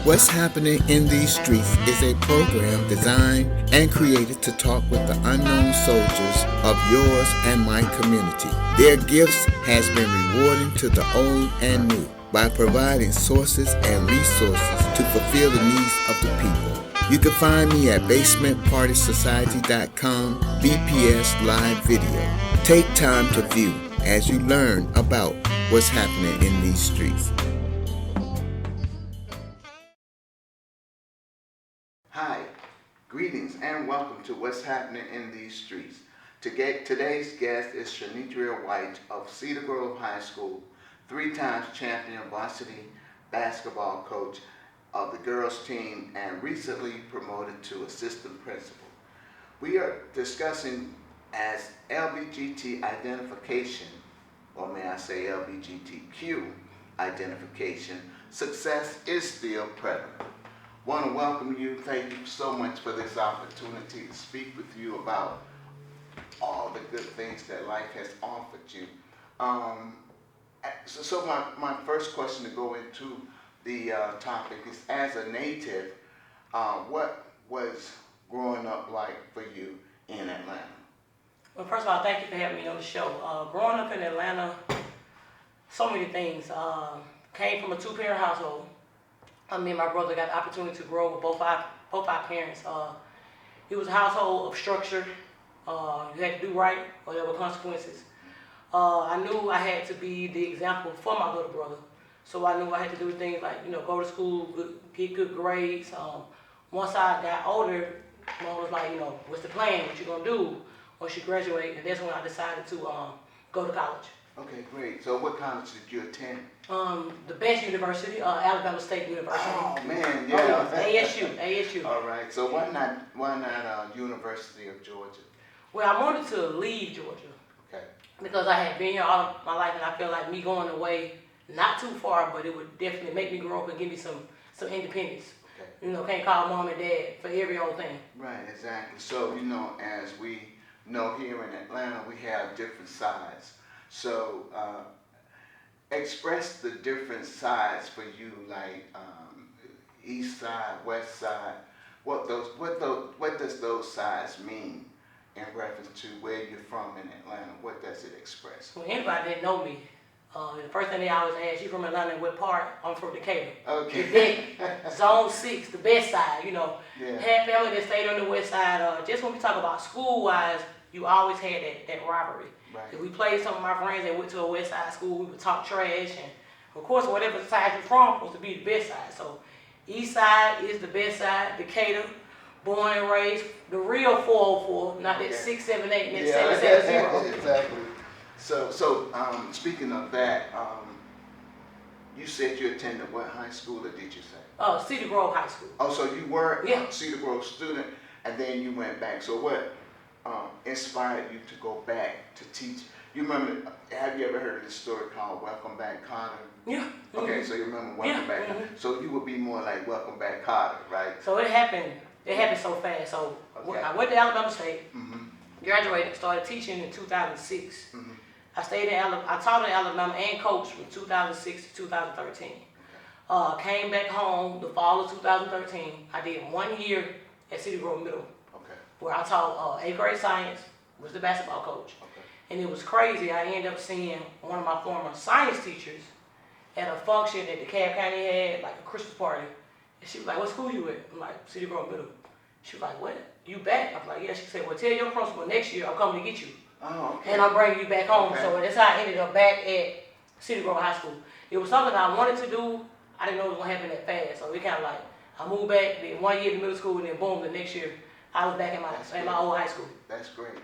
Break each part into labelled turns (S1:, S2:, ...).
S1: What's Happening in These Streets is a program designed and created to talk with the unknown soldiers of yours and my community. Their gifts has been rewarding to the old and new by providing sources and resources to fulfill the needs of the people. You can find me at basementpartysociety.com BPS live video. Take time to view as you learn about what's happening in these streets. Hi, greetings and welcome to What's Happening in These Streets. Today's guest is Wyche of Cedar Grove High School, 3-time champion varsity basketball coach of the girls team and recently promoted to assistant principal. We are discussing as LBGT identification, or may I say LBGTQ identification, success is still prevalent. Want to welcome you. Thank you so much for this opportunity to speak with you about all the good things that life has offered you. So my first question to go into the topic is, as a native, what was growing up like for you in Atlanta?
S2: Well, first of all, thank you for having me on the show. Growing up in Atlanta, so many things. Came from a 2-parent household. Me and my brother got the opportunity to grow with both our parents. It was a household of structure. You had to do right or there were consequences. I knew I had to be the example for my little brother. So I knew I had to do things like, go to school, get good grades. Once I got older, Mom was like, what's the plan? What you gonna do once you graduate? And that's when I decided to go to college.
S1: Okay, great. So what college did you attend?
S2: The best university, Alabama State University.
S1: Oh man, yeah.
S2: ASU.
S1: All right. So why not University of Georgia?
S2: Well, I wanted to leave Georgia.
S1: Okay.
S2: Because I had been here all of my life, and I feel like me going away, not too far, but it would definitely make me grow up and give me some independence. Okay. Can't call mom and dad for every old thing.
S1: Right, exactly. So, as we know here in Atlanta, we have different sides. So, express the different sides for you, like east side, west side. What does those sides mean in reference to where you're from in Atlanta? What does it express?
S2: Well, anybody that know me, the first thing they always ask, you from Atlanta, what part? I'm from Decatur.
S1: Okay.
S2: Zone 6, the best side,
S1: Yeah.
S2: Had family that stayed on the west side. Just when we talk about school-wise, you always had that rivalry.
S1: Right.
S2: If we played some of my friends that went to a west side school, we would talk trash, and of course, whatever side you're from, supposed to be the best side. So, east side is the best side. Decatur, born and raised, the real 404, not that 678 and that 770.
S1: Exactly. So speaking of that, you said you attended what high school, or did you say?
S2: Cedar Grove High School.
S1: Oh, so you were
S2: a
S1: Cedar Grove student, and then you went back. So what inspired you to go back to teach? You remember, have you ever heard of this story called Welcome Back Kotter?
S2: Yeah. Mm-hmm.
S1: Okay, so you remember Welcome Back Kotter.
S2: Mm-hmm.
S1: So you would be more like Welcome Back Kotter, right?
S2: So it happened so fast. So
S1: okay.
S2: I went to Alabama State,
S1: mm-hmm.
S2: graduated, started teaching in 2006.
S1: Mm-hmm.
S2: I taught in Alabama and coached from 2006 to 2013. Okay. Came back home the fall of 2013. I did 1 year at Cedar Grove Middle, where I taught 8th grade science, was the basketball coach. Okay. And it was crazy. I ended up seeing one of my former science teachers at a function that DeKalb County had, like a Christmas party. And she was like, what school you at? I'm like, Cedar Grove Middle. She was like, what? You back? I'm like, yeah. She said, well, tell your principal next year I'm coming to get you.
S1: Oh, okay.
S2: And I'm bringing you back home.
S1: Okay.
S2: So that's how I ended up back at Cedar Grove High School. It was something I wanted to do. I didn't know it was going to happen that fast. So it kind of like, I moved back, did 1 year in middle school, and then boom, the next year, I was back in my old high school.
S1: That's great.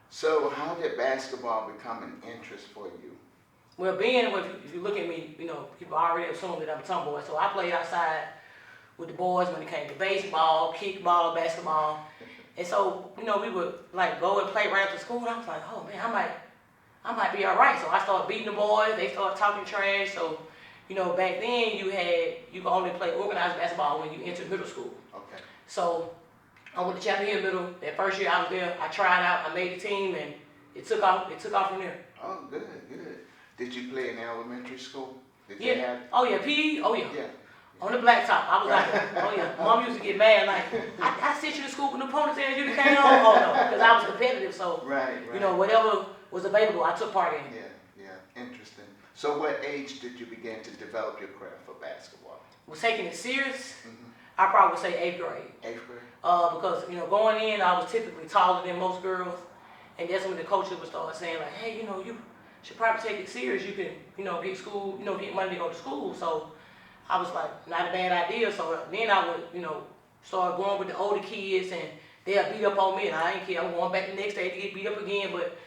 S1: So how did basketball become an interest for you?
S2: Well, if you look at me, people already assume that I'm a tomboy. So I played outside with the boys when it came to baseball, kickball, basketball. And so, we would like go and play right after school. And I was like, oh man, I might be all right. So I started beating the boys. They started talking trash. So, back then you could only play organized basketball when you entered middle school.
S1: Okay.
S2: So I went to Chapel Hill Middle. That first year I was there, I tried out, I made the team, and it took off from there.
S1: Oh, good. Did you play in elementary school? Did
S2: Yeah.
S1: they have?
S2: Oh yeah, PE. Oh yeah.
S1: Yeah.
S2: On the blacktop, I was out there. Oh yeah. Mom used to get mad like, I sent you to school with the ponytails, you came home. Oh no, because I was competitive, so
S1: Right.
S2: you know whatever was available, I took part in.
S1: Yeah. Interesting. So what age did you begin to develop your craft for basketball?
S2: Was taking it serious.
S1: Mm-hmm.
S2: I probably would say 8th grade.
S1: 8th grade.
S2: Because going in, I was typically taller than most girls, and that's when the coaches would start saying like, hey, you should probably take it serious. You can, get school, get money to go to school. So I was like, not a bad idea. So then I would, start going with the older kids, and they'll beat up on me, and I ain't care. I'm going back the next day to get beat up again. But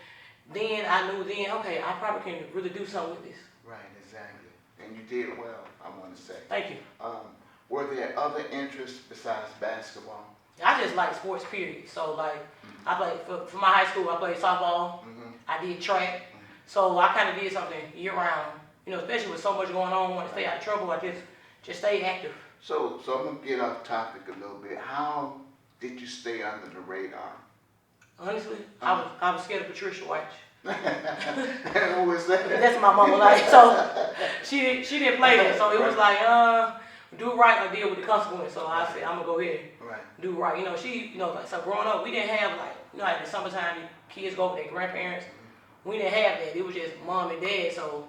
S2: then I knew okay, I probably can really do something with this.
S1: Right, exactly. And you did well, I want to say.
S2: Thank you.
S1: Were there other interests besides basketball?
S2: I just like sports, period. So like, I played for my high school. I played softball. I did track. So I kind of did something year round. Especially with so much going on, want to stay out of trouble. I just stay active.
S1: So I'm gonna get off topic a little bit. How did you stay under the radar?
S2: Honestly, I was scared of Patricia Wyche.
S1: And who was that?
S2: That's my mama. Like, so she didn't play that. So it was like, do right or deal with the consequence. So I said, I'm gonna go ahead and do right. Like, so growing up, we didn't have like in the summertime, the kids go with their grandparents. We didn't have that. It was just mom and dad. So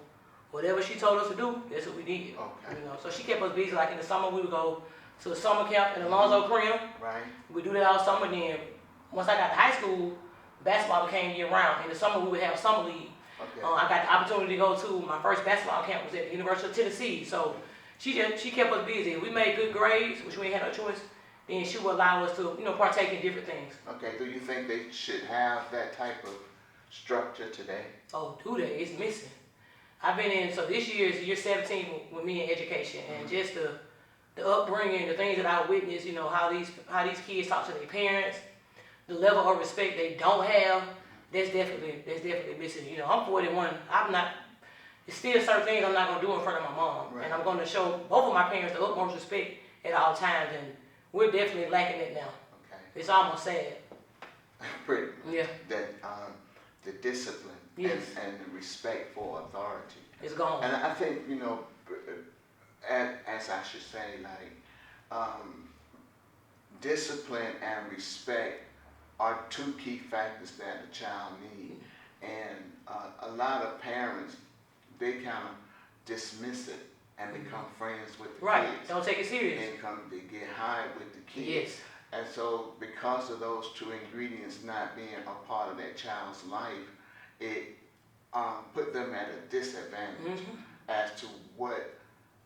S2: whatever she told us to do, that's what we did.
S1: Okay.
S2: So she kept us busy. Like in the summer, we would go to the summer camp in Alonzo Cream.
S1: Right.
S2: We do that all summer. Then once I got to high school, basketball became year round. In the summer, we would have summer league.
S1: Okay.
S2: I got the opportunity to go to my first basketball camp was at the University of Tennessee. So she kept us busy. We made good grades, which we ain't had no choice. Then she would allow us to partake in different things.
S1: Okay. Do you think they should have that type of structure today?
S2: Oh, do they? It's missing. I've been in, so this year is year 17 with me in education, and just the upbringing, the things that I witnessed, how these kids talk to their parents, the level of respect they don't have, that's definitely missing. I'm 41. There's still certain things I'm not gonna do in front of my mom,
S1: Right.
S2: and I'm gonna show both of my parents the utmost respect at all times, and we're definitely lacking it now.
S1: Okay.
S2: It's almost sad.
S1: Pretty.
S2: Yeah,
S1: That the discipline
S2: Yes.
S1: and the respect for authority.
S2: it's gone.
S1: And I think, as I should say, like, discipline and respect are two key factors that a child needs. And a lot of parents, they kind of dismiss it and become friends with the
S2: Right.
S1: kids.
S2: Don't take it serious.
S1: They get high with the kids.
S2: Yes.
S1: And so because of those two ingredients not being a part of that child's life, it put them at a disadvantage as to what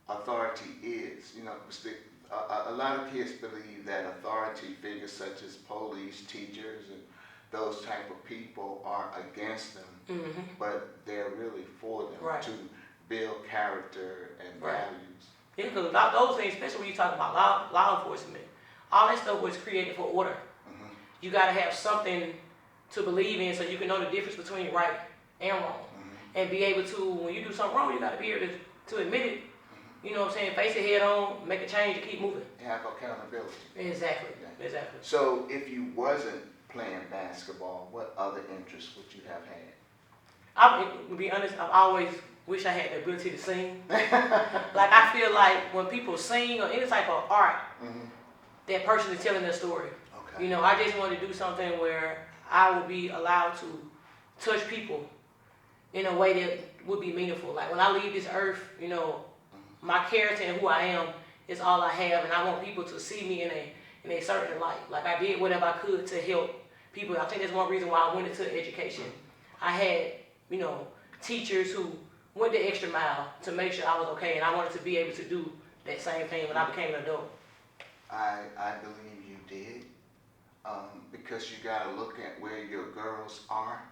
S1: authority is. 'Cause a lot of kids believe that authority figures such as police, teachers, and those type of people are against them, but they're really for them
S2: Right.
S1: to build character and
S2: Right.
S1: values.
S2: Yeah, because those things, especially when you talk about law enforcement, all that stuff was created for order. You got to have something to believe in so you can know the difference between right and wrong. And be able to, when you do something wrong, you got to be able to admit it. You know what I'm saying? Face it head on, make a change, and keep moving.
S1: Have accountability.
S2: Exactly.
S1: Yeah.
S2: Exactly.
S1: So if you wasn't playing basketball, what other interests would you have had?
S2: To be honest, I've always wished I had the ability to sing. Like, I feel like when people sing or any type of art, that person is telling their story.
S1: Okay.
S2: I just want to do something where I would be allowed to touch people in a way that would be meaningful. Like, when I leave this earth, my character and who I am is all I have, and I want people to see me in a certain light. Like, I did whatever I could to help people. I think that's one reason why I went into education. I had, teachers who went the extra mile to make sure I was okay, and I wanted to be able to do that same thing when I became an adult.
S1: I believe you did, because you got to look at where your girls are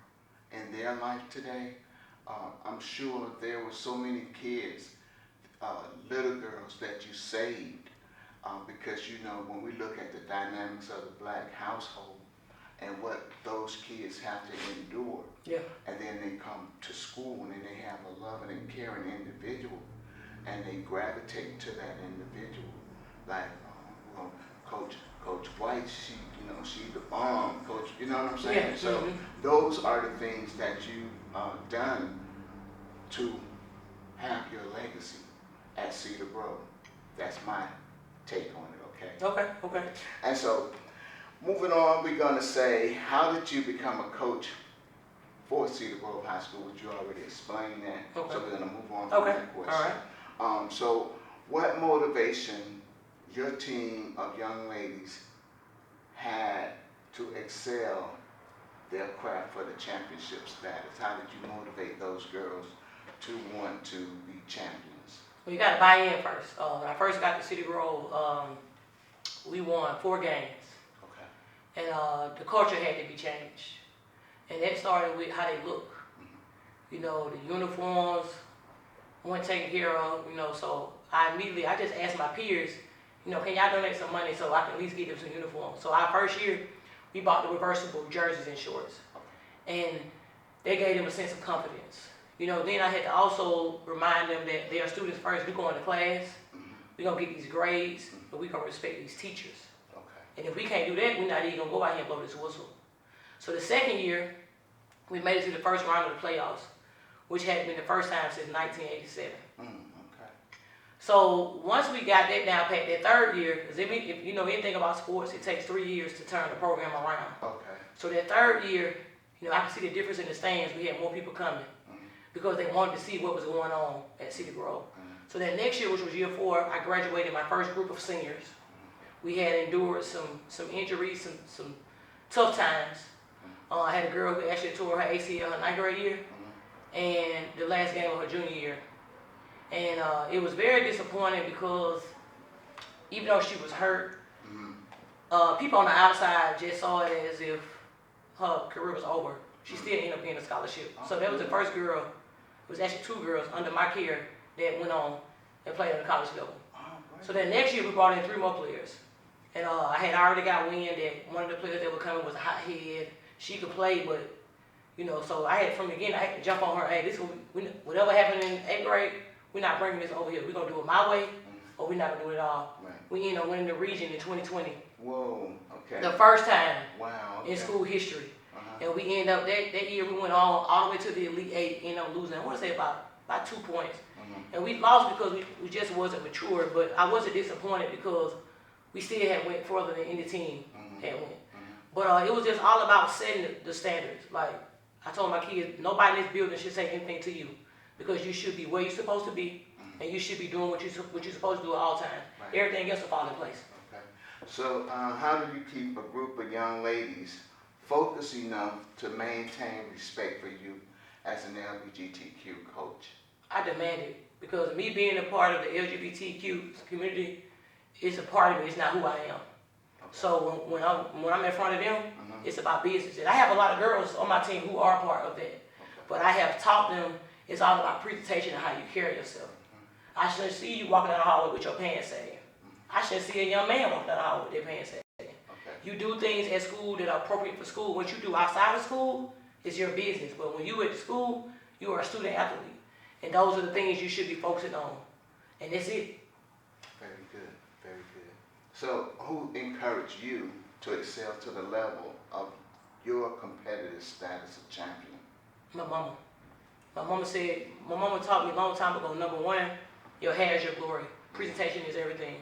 S1: in their life today. I'm sure there were so many kids, little girls that you saved, because when we look at the dynamics of the black household and what those kids have to endure,
S2: Yeah.
S1: and then they come to school and they have a loving and caring individual, and they gravitate to that individual. Like, Coach White, she's the bomb, Coach. You know what I'm saying?
S2: Yeah.
S1: So those are the things that you done to have your legacy. at Cedar Grove. That's my take on it, okay?
S2: Okay, okay.
S1: And so, moving on, we're going to say, how did you become a coach for Cedar Grove High School? Would you already explain that?
S2: Okay.
S1: So we're going to move on from
S2: Okay,
S1: that question.
S2: all right.
S1: So, what motivation your team of young ladies had to excel their craft for the championship status? How did you motivate those girls to want to be champions?
S2: Well, you got to buy in first. When I first got to Cedar Grove, we won 4 games.
S1: Okay.
S2: And the culture had to be changed. And that started with how they look. You know, the uniforms weren't taken care of, you know, so I just asked my peers, you know, can y'all donate some money so I can at least get them some uniforms? So our first year, we bought the reversible jerseys and shorts. And they gave them a sense of confidence. You know, then I had to also remind them that they are students first. We're going to class, we're going to get these grades, but we're going to respect these teachers.
S1: Okay.
S2: And if we can't do that, we're not even going to go out here and blow this whistle. So the second year, we made it to the first round of the playoffs, which had been the first time since 1987.
S1: Okay.
S2: So once we got that down pat, that third year, because if you know anything about sports, it takes 3 years to turn the program around.
S1: Okay.
S2: So that third year, you know, I could see the difference in the stands. We had more people coming because they wanted to see what was going on at Cedar Grove. So that next year, which was year 4, I graduated my first group of seniors. We had endured some injuries, some tough times. I had a girl who actually tore her ACL her 9th grade year and the last game of her junior year. And it was very disappointing because even though she was hurt, people on the outside just saw it as if her career was over. She still ended up getting a scholarship. So that was the first girl, it was actually 2 girls under my care that went on and played at the college level. So then next year we brought in 3 more players. And I had already got wind that one of the players that were coming was a hothead. She could play, but, you know, so I had, from the beginning, I had to jump on her. Hey, this whatever happened in 8th grade, we're not bringing this over here. We're going to do it my way, or we're not going to do it at all. Right. We ended up winning the region in 2020.
S1: Whoa, okay.
S2: The first time
S1: in
S2: school history. And we ended up, that year we went all the way to the Elite 8, ended up losing, I want to say about 2 points. And we lost because we just wasn't mature, but I wasn't disappointed because we still had went further than any team had went. But it was just all about setting the standards. Like, I told my kids, nobody in this building should say anything to you because you should be where you're supposed to be and you should be doing what you're supposed to do at all times. Right. Everything else will fall in place.
S1: Okay. So how do you keep a group of young ladies focused enough to maintain respect for you as an LGBTQ coach?
S2: I demand it because me being a part of the LGBTQ community is a part of me. It's not who I am. So when I'm in front of them, it's about business. And I have a lot of girls on my team who are part of that. But I have taught them it's all about presentation and how you carry yourself. I shouldn't see you walking down the hallway with your pants sagging. I shouldn't see a young man walking down the hallway with their pants sagging. You do things at school that are appropriate for school. What you do outside of school is your business. But when you at school, you are a student athlete. And those are the things you should be focusing on. And that's it.
S1: Very good, very good. So who encouraged you to excel to the level of your competitive status of champion?
S2: My mama. My mama taught me a long time ago, number 1, your hair is your glory. Presentation is everything.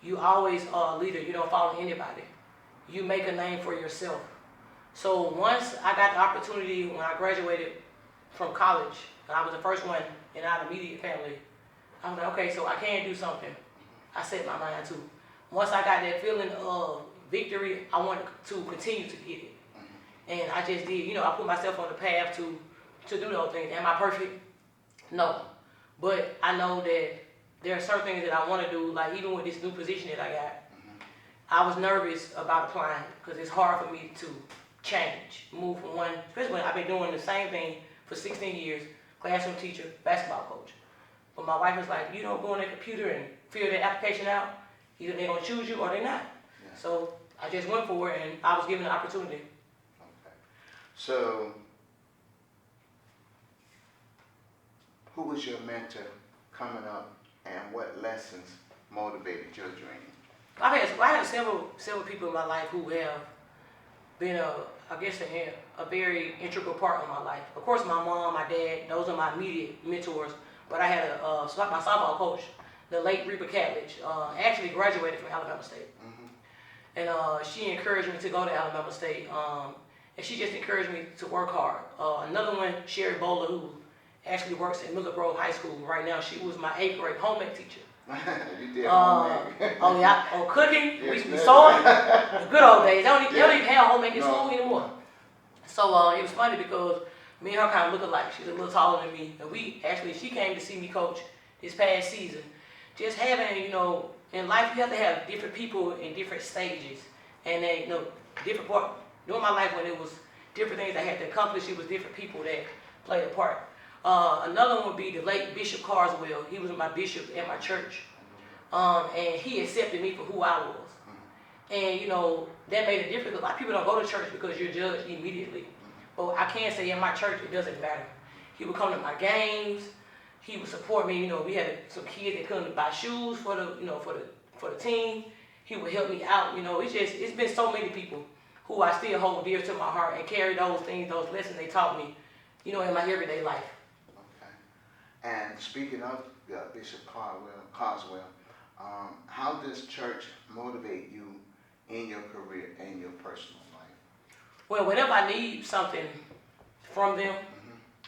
S2: You always are a leader. You don't follow anybody. You make a name for yourself. So once I got the opportunity when I graduated from college, and I was the first one in our immediate family, I was like, okay, so I can do something. I set my mind to. Once I got that feeling of victory, I wanted to continue to get it. And I just did, you know, I put myself on the path to do those things. Am I perfect? No. But I know that there are certain things that I want to do, like even with this new position that I got, I was nervous about applying because it's hard for me to change, move from one, especially when I've been doing the same thing for 16 years, classroom teacher, basketball coach. But my wife was like, you don't go on the computer and fill that application out, either they're going to choose you or they're not. Yeah. So I just went for it and I was given the opportunity.
S1: Okay. So, who was your mentor coming up and what lessons motivated your dream?
S2: I had several people in my life who have been a very integral part of my life. Of course, my mom, my dad, those are my immediate mentors. but I had my softball coach, the late Reba Catlett, actually graduated from Alabama State. And she encouraged me to go to Alabama State. And she just encouraged me to work hard. Another one, Sherry Bowler, who actually works at Miller Grove High School right now. She was my 8th grade home ec teacher.
S1: You did home ec.
S2: Oh yeah, cooking,
S1: Yes,
S2: we sewing, the good old days. They don't even have home ec in
S1: No.
S2: school anymore. So it was funny because me and her kind of look alike. She's a little taller than me. And she came to see me coach this past season. Just having, in life you have to have different people in different stages. And they, different part, during my life when it was different things I had to accomplish, it was different people that played a part. Another one would be the late Bishop Carswell. He was my bishop at my church. And he accepted me for who I was. And, that made a difference. A lot of people don't go to church because you're judged immediately. But I can say in my church, it doesn't matter. He would come to my games. He would support me. We had some kids that couldn't buy shoes for the team. He would help me out. It's been so many people who I still hold dear to my heart and carry those things, those lessons they taught me, in my everyday life.
S1: Okay. And speaking of Bishop Carswell, how does church motivate you in your career and your personal life?
S2: Well, whenever I need something from them,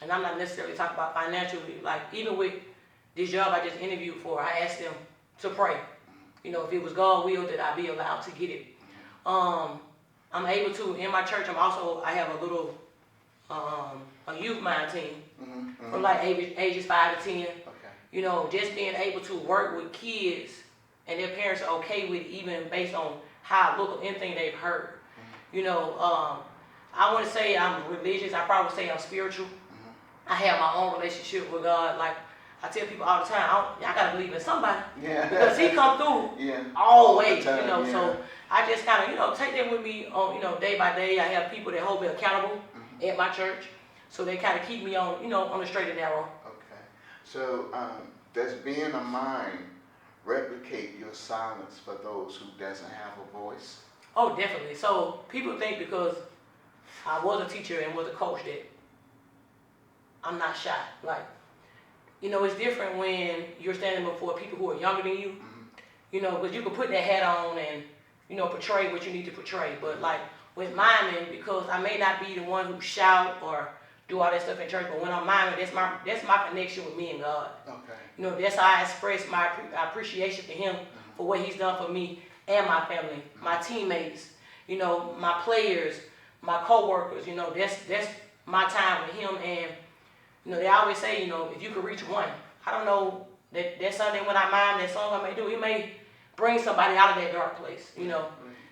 S2: and I'm not necessarily talking about financially, like even with this job I just interviewed for, I asked them to pray. If it was God's will that I be allowed to get it. I'm able to, in my church, I have a little, a youth mind team from like ages 5 to 10.
S1: Okay.
S2: Just being able to work with kids and their parents are okay with it, even based on how I look or anything they've heard. I want to say I'm religious. I probably say I'm spiritual. I have my own relationship with God. Like I tell people all the time, I gotta believe in somebody.
S1: Yeah.
S2: Because He come through
S1: Yeah.
S2: always.
S1: All the time, yeah.
S2: So I just kind of take that with me on day by day. I have people that hold me accountable at my church, so they kind of keep me on on the straight and narrow.
S1: Okay. So does being a mime replicate your silence for those who doesn't have a voice?
S2: Oh, definitely. So people think because I was a teacher and was a coach that I'm not shy. Like, it's different when you're standing before people who are younger than you, because you can put that hat on and, portray what you need to portray. But like with miming, because I may not be the one who shout or do all that stuff in church, but when I'm miming, that's my connection with me and God.
S1: Okay.
S2: That's how I express my appreciation to Him for what He's done for me and my family, my teammates, my players, my co-workers. That's my time with Him. And they always say, if you could reach one, I don't know that Sunday when I mime that song I may do, it may bring somebody out of that dark place.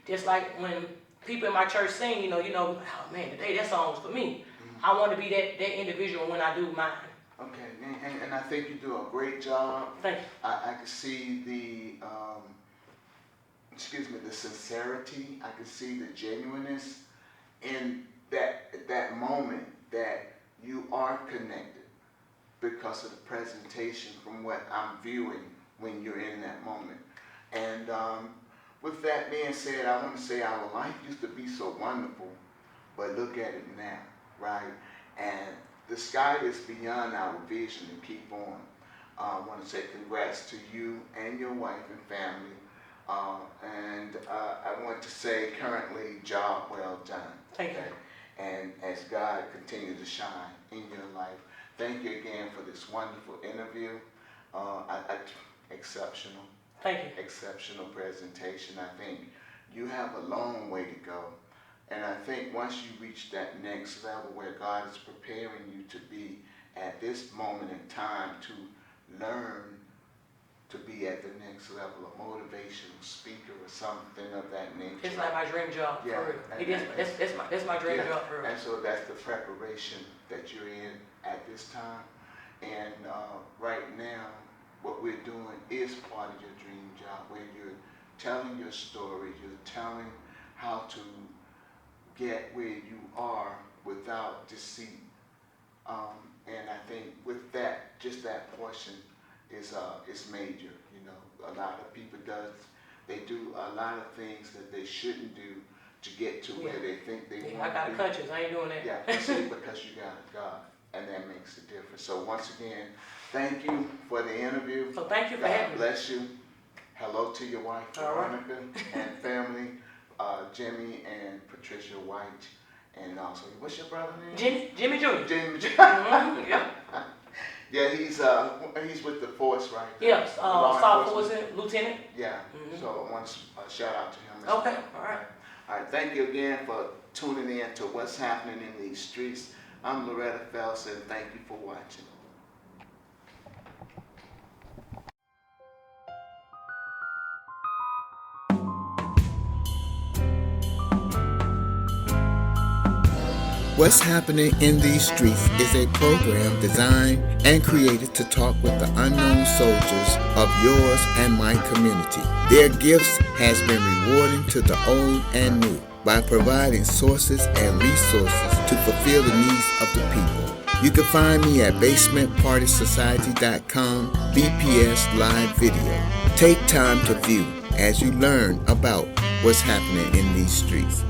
S2: Just like when people in my church sing, oh man, today that song was for me. I want to be that individual when I do mine.
S1: Okay, and I think you do a great job.
S2: Thank you.
S1: I can see the sincerity. I can see the genuineness in that moment that you are connected because of the presentation from what I'm viewing when you're in that moment. And with that being said, I want to say our life used to be so wonderful, but look at it now, right? And the sky is beyond our vision to keep on. I want to say congrats to you and your wife and family. And I want to say currently, job well done.
S2: Thank you.
S1: And as God continues to shine in your life, thank you again for this wonderful interview. Exceptional.
S2: Thank you.
S1: Exceptional presentation. I think you have a long way to go. And I think once you reach that next level where God is preparing you to be at this moment in time to learn to be at the next level, a motivational speaker or something of that nature.
S2: It's like my dream job,
S1: Yeah,
S2: for real. That's my dream job, for real.
S1: And so that's the preparation that you're in at this time. And right now, what we're doing is part of your dream job, where you're telling your story, you're telling how to get where you are without deceit. And I think with that, just that portion is major. A lot of people do a lot of things that they shouldn't do to get to where they think they want to be.
S2: I got a conscience. I ain't doing that.
S1: Yeah, see, because you got God. and that makes a difference. So once again, thank you for the interview.
S2: So thank you for
S1: God
S2: having me.
S1: bless you. Hello to your wife,
S2: All right.
S1: Veronica, and family, Jimmy and Patricia Wyche. And also, what's your brother's name?
S2: Jimmy Jr.
S1: Jimmy.
S2: Mhm, yeah.
S1: Yeah, he's with the force right there.
S2: Yes,
S1: Law
S2: Staff
S1: enforcement.
S2: Force Lieutenant.
S1: Yeah,
S2: Mhm.
S1: so I want to shout out to him.
S2: Okay, all right.
S1: All right, thank you again for tuning in to What's Happening in These Streets. I'm Loretta Phelps, and thank you for watching. What's Happening in These Streets is a program designed and created to talk with the unknown soldiers of yours and my community. Their gifts has been rewarding to the old and new by providing sources and resources to fulfill the needs of the people. You can find me at basementpartysociety.com BPS live video. Take time to view as you learn about what's happening in these streets.